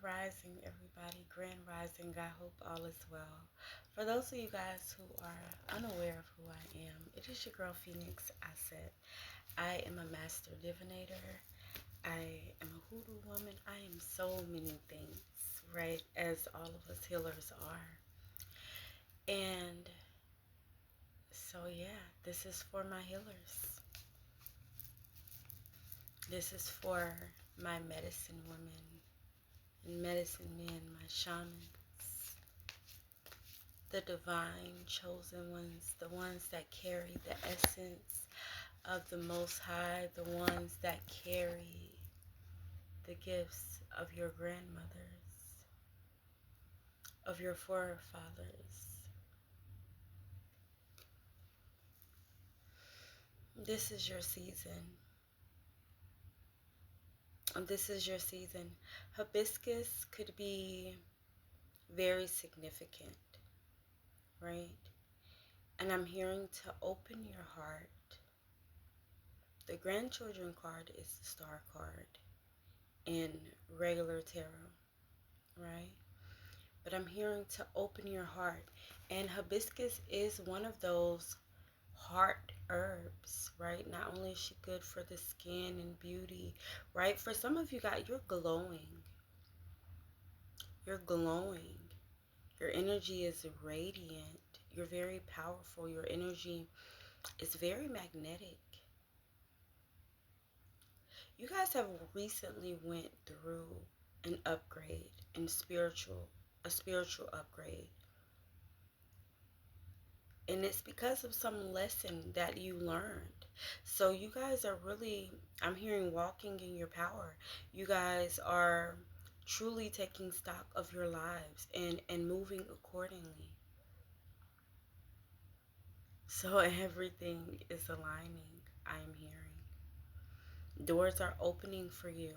Rising, everybody. Grand Rising. I hope all is well. For those of you guys who are unaware of who I am, it is your girl Phoenix Asset. I am a master divinator. I am a hoodoo woman. I am so many things, right? As all of us healers are. And so, yeah, this is for my healers. This is for my medicine women and medicine men, my shamans, the divine chosen ones, the ones that carry the essence of the Most High, the ones that carry the gifts of your grandmothers, of your forefathers. This is your season. This is your season. Hibiscus could be very significant, right? And I'm hearing to open your heart. The grandchildren card is the star card in regular tarot, right? But I'm hearing to open your heart. And hibiscus is one of those heart herbs, right? Not only is she good for the skin and beauty, right? For some of you guys, you're glowing. You're glowing. Your energy is radiant. You're very powerful. Your energy is very magnetic. You guys have recently went through an upgrade and a spiritual upgrade. And it's because of some lesson that you learned. So you guys are really, I'm hearing, walking in your power. You guys are truly taking stock of your lives and moving accordingly. So everything is aligning, I'm hearing. Doors are opening for you.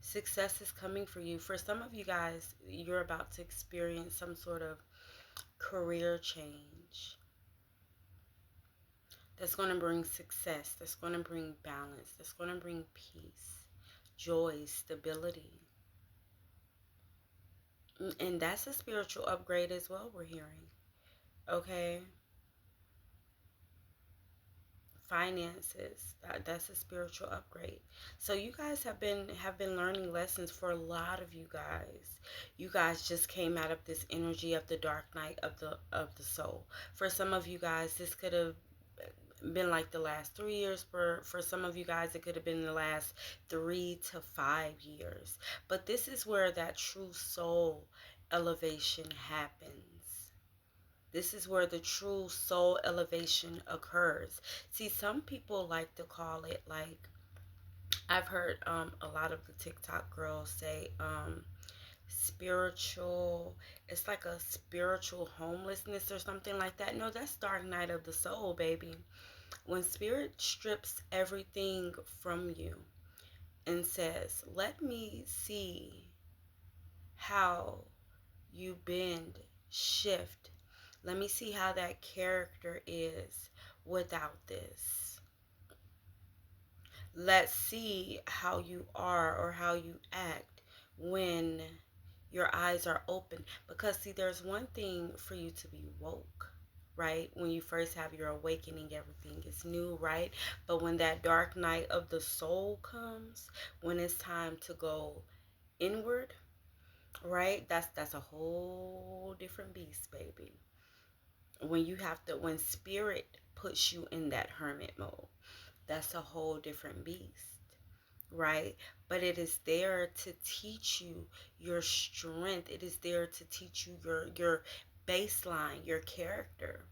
Success is coming for you. For some of you guys, you're about to experience some sort of career change that's going to bring success, that's going to bring balance, that's going to bring peace, joy, stability. And that's a spiritual upgrade as well, we're hearing. Okay? Finances, that's a spiritual upgrade. So you guys have been learning lessons. For a lot of you guys, you guys just came out of this energy of the dark night of the soul. For some of you guys, this could have been like the last 3 years. For some of you guys, it could have been the last 3 to 5 years. But this is where that true soul elevation happens. This is where the true soul elevation occurs. See, some people like to call it, like, I've heard a lot of the TikTok girls say spiritual, it's like a spiritual homelessness or something like that. No, that's dark night of the soul, baby. When spirit strips everything from you and says, let me see how you bend, shift. Let me see how that character is without this. Let's see how you are or how you act when your eyes are open. Because, see, there's one thing for you to be woke, right? When you first have your awakening, everything is new, right? But when that dark night of the soul comes, when it's time to go inward, right? That's a whole different beast, baby. When spirit puts you in that hermit mode, that's a whole different beast, right? But it is there to teach you your strength. It is there to teach you your baseline, your character,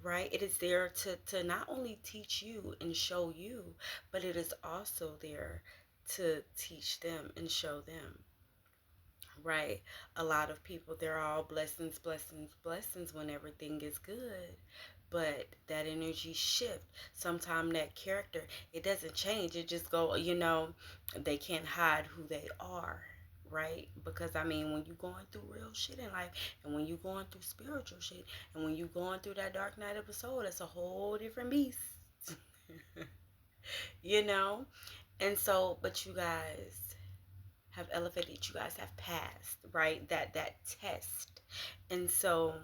right? It is there to not only teach you and show you, but it is also there to teach them and show them, right? A lot of people, they're all blessings, blessings, blessings when everything is good. But that energy shift, sometimes that character, it doesn't change. It just they can't hide who they are, right? Because, I mean, when you're going through real shit in life, and when you're going through spiritual shit, and when you're going through that dark night of the soul, that's a whole different beast. you know? And so, but you guys have elevated. You guys have passed, right? That test. And so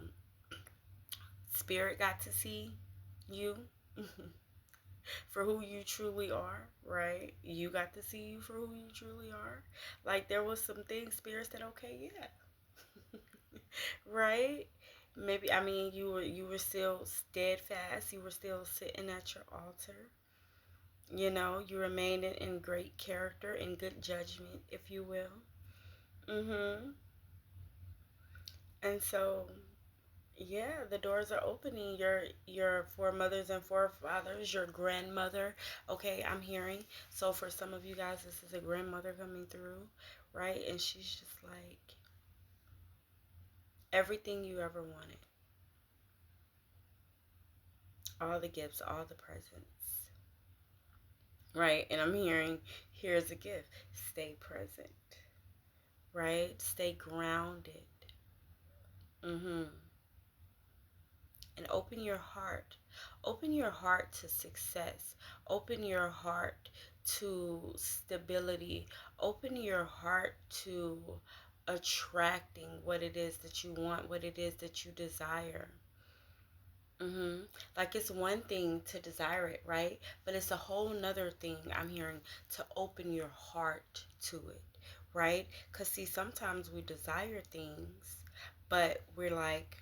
Spirit got to see you for who you truly are, right? You got to see you for who you truly are. Like there was some things Spirit said, okay, yeah. Right? Maybe I mean you were still steadfast, you were still sitting at your altar. You know, you remained in great character and good judgment, if you will. Mhm. And so yeah, the doors are opening. Your foremothers and forefathers, your grandmother. Okay, I'm hearing. So for some of you guys, this is a grandmother coming through, right? And she's just like everything you ever wanted, all the gifts, all the presents, right? And I'm hearing, here's a gift. Stay present, right? Stay grounded. Mhm. And open your heart. Open your heart to success. Open your heart to stability. Open your heart to attracting what it is that you want, what it is that you desire. Like it's one thing to desire it, right? But it's a whole nother thing I'm hearing to open your heart to it, right? Because see, sometimes we desire things, but we're like,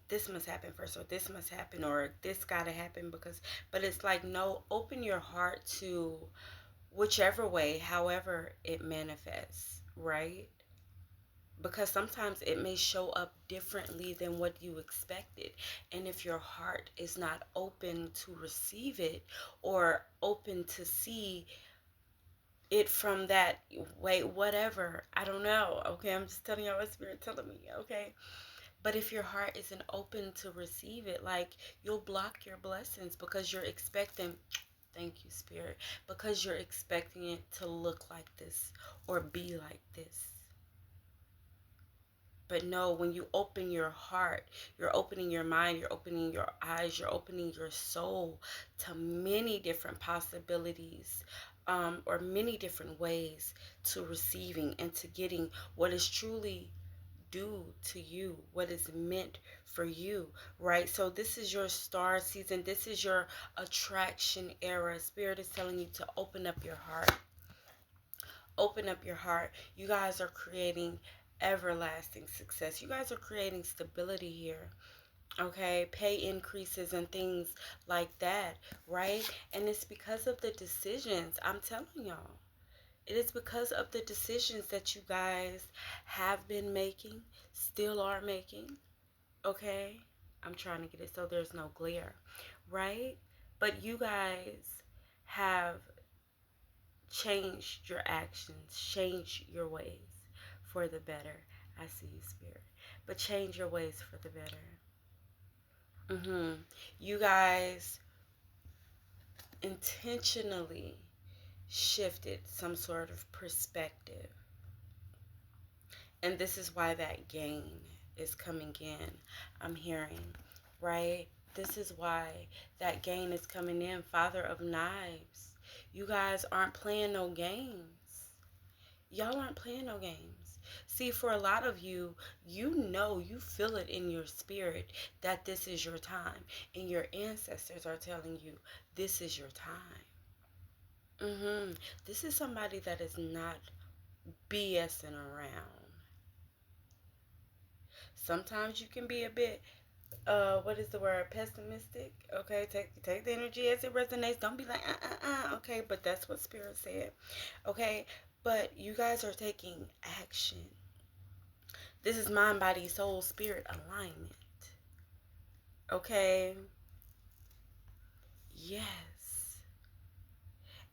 this must happen first, or this must happen, or this gotta happen because, but it's like, no, open your heart to whichever way, however it manifests, right? Because sometimes it may show up differently than what you expected. And if your heart is not open to receive it or open to see it from that way, whatever, I don't know. Okay, I'm just telling you what Spirit telling me. Okay, but if your heart isn't open to receive it, like you'll block your blessings because you're expecting, thank you, Spirit, because you're expecting it to look like this or be like this. But no, when you open your heart, you're opening your mind, you're opening your eyes, you're opening your soul to many different possibilities, or many different ways to receiving and to getting what is truly due to you, what is meant for you, right? So this is your star season. This is your attraction era. Spirit is telling you to open up your heart. Open up your heart. You guys are creating everlasting success. You guys are creating stability here. Okay, pay increases and things like that, right? And it's because of the decisions. I'm telling y'all. It is because of the decisions that you guys have been making, still are making. Okay? I'm trying to get it so there's no glare, right? But you guys have changed your actions, changed your ways for the better. I see you, Spirit. But change your ways for the better. You guys intentionally shifted some sort of perspective. And this is why that gain is coming in. I'm hearing, right? This is why that gain is coming in. Father of Knives. You guys aren't playing no games. Y'all aren't playing no games. See, for a lot of you, you know, you feel it in your spirit that this is your time. And your ancestors are telling you, this is your time. This is somebody that is not BSing around. Sometimes you can be a bit, what is the word, pessimistic. Okay, take the energy as it resonates. Don't be like okay, but that's what Spirit said. Okay, but you guys are taking action. This is mind, body, soul, spirit alignment. Okay, yes.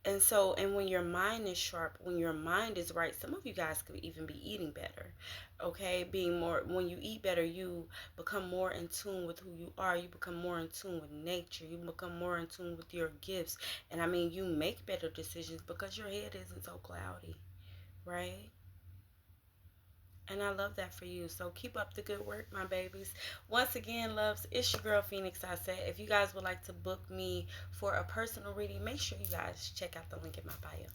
And so, and when your mind is sharp, when your mind is right, some of you guys could even be eating better. Okay, being more, when you eat better, you become more in tune with who you are. You become more in tune with nature. You become more in tune with your gifts. And I mean, you make better decisions because your head isn't so cloudy, right? And I love that for you. So keep up the good work, my babies. Once again, loves, it's your girl Phoenix. I said, if you guys would like to book me for a personal reading, make sure you guys check out the link in my bio.